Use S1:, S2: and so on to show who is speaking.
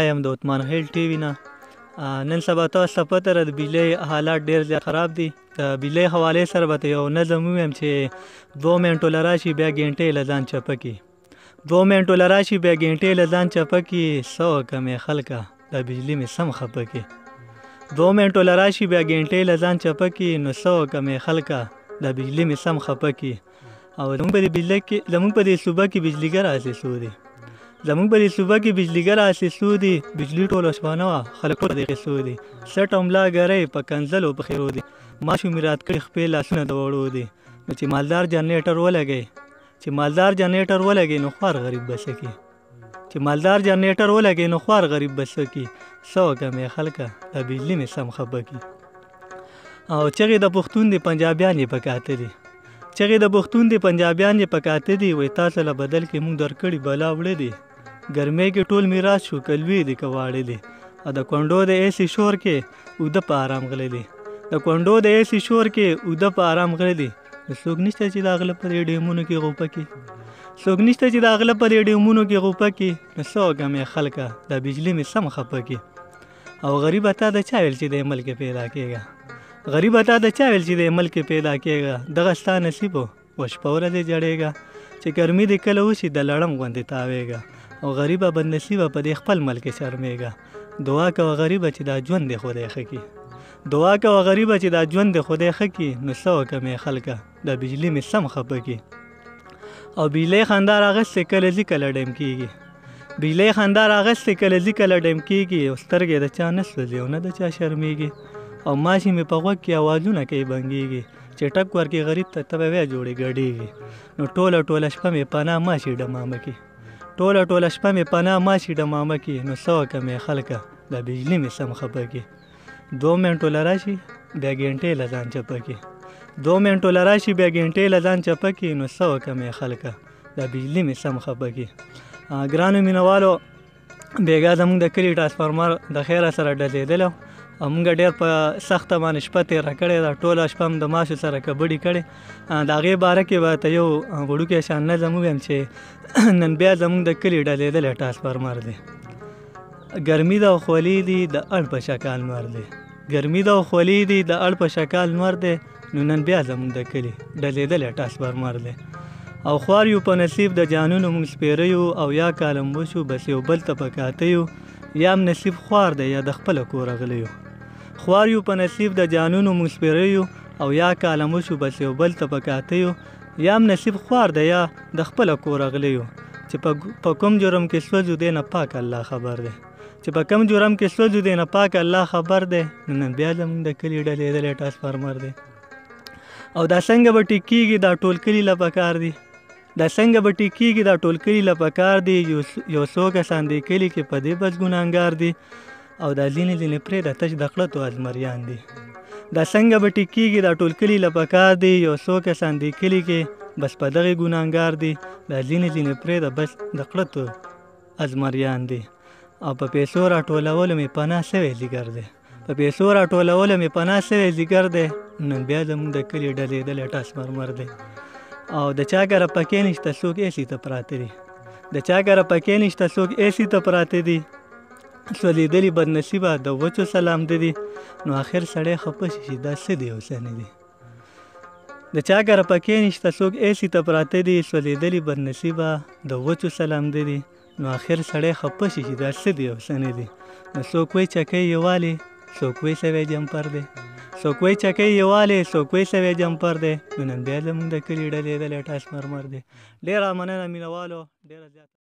S1: یم د عثمان خیل ټي وي نه. نن سبا تاسو ته پته ده د بجلۍ حالات ډېر زیات خراب دي. د بجلۍ حوالې سره به یو نظم ووایم چې 2 منټو له راشي بیا ګنټې له ځان چپه کړي. 2 منټو له راشي بیا ګنټې له ځان چپه کړي. څه وکړمې خلکه دا بجلي مې سم خفه کړي. 2 منټو له راشي بیا ګنټې له ځان چپه کړي. نو څه وکړمې خلکه دا بجلي مې سم خفه کړي. او زموږ په دې بجلۍ کې زموږ په دې صوبه کې بجلیګر اسیسو دي. زموږ په دې صوبه کې بجلیګر اسیسو دي. بجلي ټوله شپه نه وه، خلک ټوله دې قصو دي. سټ او ملا ګرۍ په کنځلو په خیرو دي. ماشو مې رات کړي خپې لاسونه د وړو دي. نو چې مالدار جنریټر ولګئ نو خوار غریب به څه کړي. چې مالدار جنریټر ولګئ نو خوار غریب به څه کړي. څه وکړمې خلکه دا بجلي مې سم خفه کړي. او چغې د پښتون دي پنجابیان یې پکاته دي. چغې د پښتون دي پنجابیان یې پکاته دي. وایي تاسو له بدل کې مونږ درکړي بلا وړه دي. ګرمۍ کې ټول میراث شو کلوي دي که واړه دي. او د کونډو د ایسي شور کې اوده په آرام غلی دي. د کونډو د ایسي شور کې اوده په آرام غلی دي. نو څوک نشته چې د هغله په دې ډیمونو کې غوپه کړي. څوک نشته چې د هغله په دې ډیمونو کې غوپه کړي. نو څه وکړمې خلکه دا بجلي مې سم خفه کړي. او غریبه تا د چا ویل چې د ملک پیدا کېږه. غریبه تا د چا ویل چې د ملک پیدا کېږه. دغه ستا نصیب و شپه ورځې جړېږه. چې ګرمي دې کله وشي د لړم غوندې تاوېږه. او غریبه بدنصیبه په دې خپل ملک شرمېږه. دعا کوه غریبه چې دا ژوند دې خدای ښه کړي. دعا کوه غریبه چې دا ژوند دې خدای ښه کړي. نو څه وکړمې خلکه دا بجلي مې سم خفه کړي. او بجلۍ خندا راغستې کله ځي کله ډیم کېږي. بجلۍ خندا راغستې کله ځي کله ډیم کېږي. او سترګې د چا نه سوځي او نه د چا شرمېږي. او ماشي مې په غوږ کې اوازونه کوي بنګېږي. چې ټک ورکې غریب ته ته به بیا جوړې ګډېږي. نو ټوله شپه مې پناه ماشي ډمامه کړي. ټوله شپه مې پناه ماشي ډمامه کړي. نو څه وکړمې خلکه دا بجلي مې سم خفه کړي. 2 منټو له راشي بیا ګنټې له ځان چپه کړي. 2 منټو له راشي بیا ګنټې له ځان چپه کړي. نو څه وکړمې خلکه دا بجلي مې سم خفه کړي. ګرانو مینوالو بېګا زموږ د کلي ټرانسفارمر د خیره سره ډزېدلی او موږ ډېر په سخته باندې شپه تېره کړې ده. ټوله شپه هم د ماشو سره کبډي کړې. د هغې باره کې به ته یو وړوکی شان نظم ووایم چې نن بیا زموږ د کلي ډزېدلی ټرانسفارمر دی. ګرمي ده او خولې دي د اړ په شکال نور دی. ګرمي ده او خولې دي د اړ په شکال نور دی. نو نن بیا زموږ د کلي ډزېدلی ټرانسفارمر دی. او خوار یو په نصیب د جانونو موږ سپېره یو. او یا کالم وشو بس یو بل ته پکاته یو. یا هم نصیب خوار دی یا د خپله کوره غلی یو. خوار یو په نصیب د جانونو موږ سپېره یو. او یا کالم وشو بس یو بل ته پکاته یو. یا هم نصیب خوار دی یا د خپله کوره غلی یو. چې په کوم جرم کې سوځو دی نه پاک الله خبر دی. چې په کوم جرم کې سوځو دی نه پاک الله خبر دی. نن بیا زموږ د کلي ډزېدلی ټرانسفارمر دی. او دا څنګه به ټیک کېږي دا ټول کلي له پکار دي. دا څنګه به ټیک کېږي دا ټول کلي له پکار دي. یو څو کسان دې کلي کې په دې بس ګناهګار دي. او دا ځینې پرېږده تش د قلتو ازمریان دي. دا څنګه به ټیک کېږي دا ټول کلي له پکار دي. یو څو کسان دې کلي کې بس په دغې ګناهګار دي. دا ځینې پرېږده بس د قلتو ازمریان دي. او په پیسو راټولولو مې پناه سوی ځیګر دی. په پیسو راټولولو مې پناه سوی ځیګر دی. نن بیا زموږ د کلي ډزېدلی ټرانسفارمر دی. او د چا کره پکې نشته څوک ایسي ته پراته دي. د چا کره پکې نشته څوک ایسي ته پراته دي. سوځېدلي بدنصیبه د وچو سلام دي. نو آخر سړی خفه شي چې دا څه دی او څه نه دي. د چا کره پکې نشته څوک ایسي ته پراته دي. سوځېدلي بدنصیبه د وچو سلام دي. نو آخر سړی خفه شي چې دا څه دی او څه نه دي. نو څوک وایي چکۍ یووالی څوک وایي سوی جمپر دی. څوک وایي چکۍ یووالی څوک وایي سوی جمپر دی. نو نن بیا زموږ د کلي ډزېدلی ټرانسفارمر دی. ډېره مننه مینهوالو ډېره زیاته